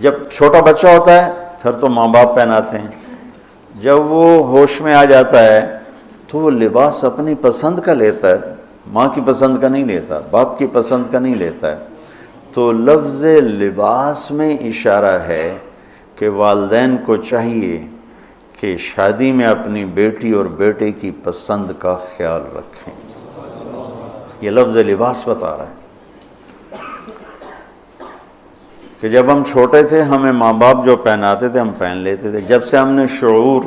جب چھوٹا بچہ ہوتا ہے پھر تو ماں باپ پہناتے ہیں، جب وہ ہوش میں آ جاتا ہے تو وہ لباس اپنی پسند کا لیتا ہے، ماں کی پسند کا نہیں لیتا، باپ کی پسند کا نہیں لیتا ہے۔ تو لفظ لباس میں اشارہ ہے کہ والدین کو چاہیے کہ شادی میں اپنی بیٹی اور بیٹے کی پسند کا خیال رکھیں۔ یہ لفظ لباس بتا رہا ہے کہ جب ہم چھوٹے تھے ہمیں ماں باپ جو پہناتے تھے ہم پہن لیتے تھے، جب سے ہم نے شعور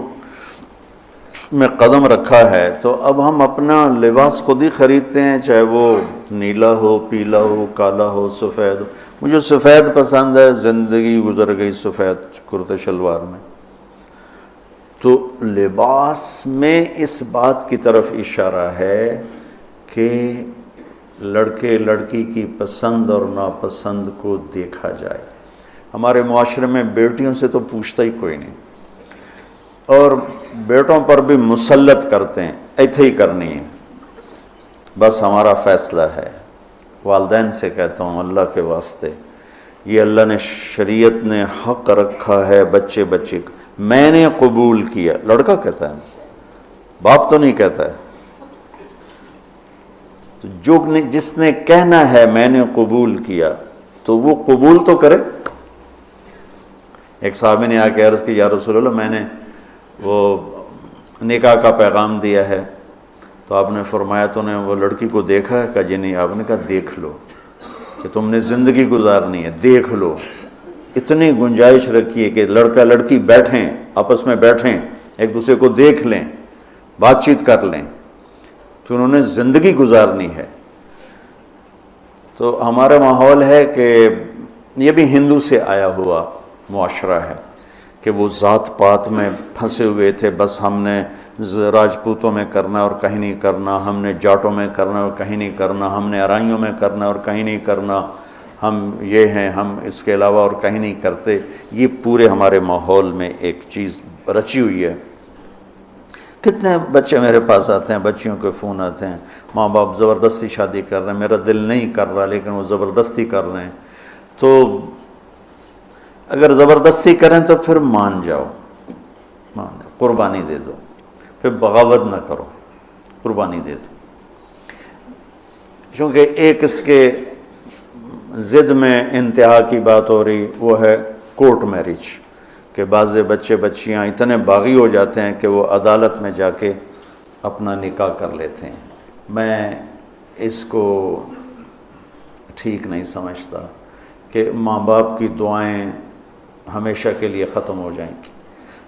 میں قدم رکھا ہے تو اب ہم اپنا لباس خود ہی خریدتے ہیں، چاہے وہ نیلا ہو، پیلا ہو، کالا ہو، سفید ہو۔ مجھے سفید پسند ہے، زندگی گزر گئی سفید کرتے شلوار میں۔ تو لباس میں اس بات کی طرف اشارہ ہے کہ لڑکے لڑکی کی پسند اور ناپسند کو دیکھا جائے۔ ہمارے معاشرے میں بیٹیوں سے تو پوچھتا ہی کوئی نہیں، اور بیٹوں پر بھی مسلط کرتے ہیں، ایتھے ہی کرنی ہے، بس ہمارا فیصلہ ہے۔ والدین سے کہتا ہوں اللہ کے واسطے، یہ اللہ نے شریعت نے حق رکھا ہے بچے بچے کا، میں نے قبول کیا، لڑکا کہتا ہے، باپ تو نہیں کہتا ہے۔ تو جس نے کہنا ہے میں نے قبول کیا تو وہ قبول تو کرے۔ ایک صحابی نے آ کے عرض کی، یا رسول اللہ میں نے وہ نکاح کا پیغام دیا ہے، تو آپ نے فرمایا تو نے وہ لڑکی کو دیکھا ہے؟ کہا جی نہیں۔ آپ نے کہا دیکھ لو، کہ تم نے زندگی گزارنی ہے، دیکھ لو۔ اتنی گنجائش رکھی ہے کہ لڑکا لڑکی بیٹھیں، آپس میں بیٹھیں، ایک دوسرے کو دیکھ لیں، بات چیت کر لیں، تو انہوں نے زندگی گزارنی ہے۔ تو ہمارا ماحول ہے کہ یہ بھی ہندو سے آیا ہوا معاشرہ ہے کہ وہ ذات پات میں پھنسے ہوئے تھے، بس ہم نے راجپوتوں میں کرنا اور کہیں نہیں کرنا، ہم نے جاٹوں میں کرنا اور کہیں نہیں کرنا، ہم نے ارائیوں میں کرنا اور کہیں نہیں کرنا، ہم یہ ہیں، ہم اس کے علاوہ اور کہیں نہیں کرتے۔ یہ پورے ہمارے ماحول میں ایک چیز رچی ہوئی ہے۔ کتنے بچے میرے پاس آتے ہیں، بچیوں کے فون آتے ہیں، ماں باپ زبردستی شادی کر رہے ہیں، میرا دل نہیں کر رہا لیکن وہ زبردستی کر رہے ہیں۔ تو اگر زبردستی کریں تو پھر مان جاؤ، قربانی دے دو، پھر بغاوت نہ کرو، قربانی دے دو۔ چونکہ ایک اس کے ضد میں انتہا کی بات ہو رہی، وہ ہے کورٹ میرج، کہ بعض بچے بچیاں اتنے باغی ہو جاتے ہیں کہ وہ عدالت میں جا کے اپنا نکاح کر لیتے ہیں۔ میں اس کو ٹھیک نہیں سمجھتا کہ ماں باپ کی دعائیں ہمیشہ کے لیے ختم ہو جائیں گی۔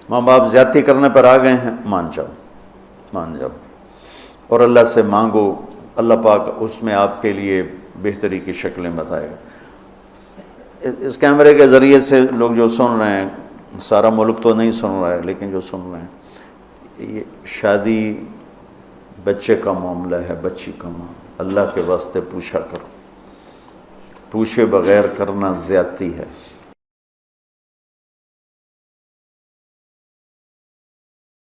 ماں باپ زیادتی کرنے پر آ گئے ہیں، مان جاؤ، مان جاؤ، اور اللہ سے مانگو، اللہ پاک اس میں آپ کے لیے بہتری کی شکلیں بتائے گا۔ اس کیمرے کے ذریعے سے لوگ جو سن رہے ہیں، سارا ملک تو نہیں سن رہا ہے لیکن جو سن رہے ہیں، یہ شادی بچے کا معاملہ ہے، بچی کا معاملہ، اللہ کے واسطے پوچھا کرو، پوچھے بغیر کرنا زیادتی ہے۔